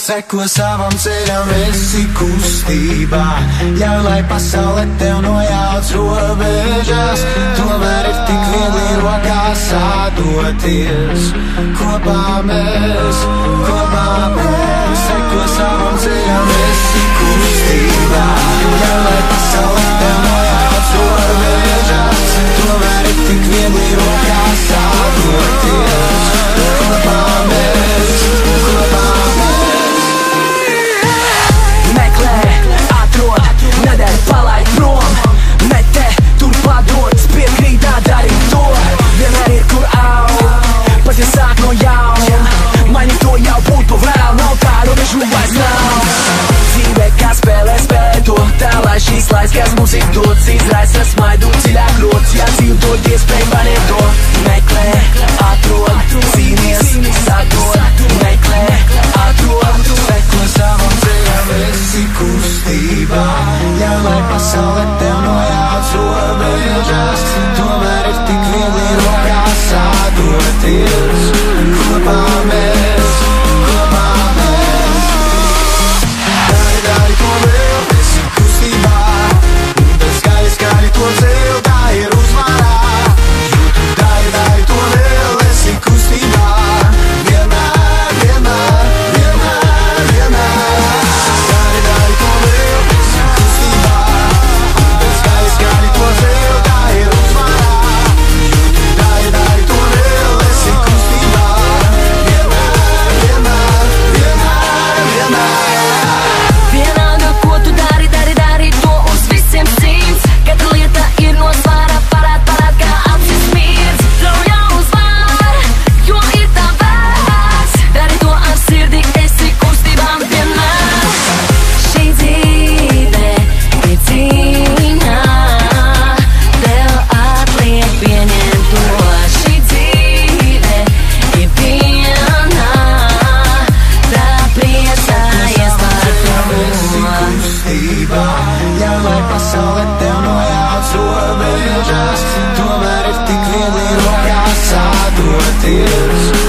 Seko savam ceļam, esi kustībā. Ļauj, lai pasaule tev nojauc robežas. Tomēr ir tik viegli rokās sadoties. Kopā mēs, seko savam ceļam, esi kustībā. Ļauj, lai pasaule tev nojauc robežas. Tomēr ir tik viegli rokās sadoties. Kopā mēs, nedēļ palaid prom, ne te, tur padodas, piekrītā darīt to. Vienmēr ir kur aug, pat ja sāk no jauna. Mani to jau būt pa vēl, nav tā robežu vairs nav. Dzīve kā spēlē to, tā lai šīs laiks, kas mums ir dots, izraisa smaidu dziļāk rots. Ja dzīv dod iespēju, varēt to meklē, atrod, cīnies, sadod, meklē, atrod. Seko savam ceļam, esi kustībā. Ļauj, lai pasaule tev nojauc robežas. Tomēr ir tik viegli rokās sadoties. Kopā mēs, dari to vēl, esi kustībā. Skaļi to ceļ, tā ir uzvarā. Dari to vēl, esi kustībā. Vienmēr, vienmēr, vienmēr, vienmēr. Dari to vēl, esi kustībā. Skaļi to ceļ, tā ir uzvarā. Dari to vēl, esi kustībā. Vienmēr, vienmēr, vienmēr, vienmēr. Vienalga, ko tu dari, dari to uz visiem simts. Katra lieta ir no svara, parād, kā apsis mirdz. Ļauj uzvar, jo ir tā vērts. Dari to ar sirdi, esi kustībām vienmēr. Šī dzīve ir cīņa, tev atliek pieņemt to. Šī dzīve ir viena, tā priecājies par to. Kustībā, ļauj, lai pasaule tev nojauc robežas. Tomēr ir tik viegli rokās sadoties.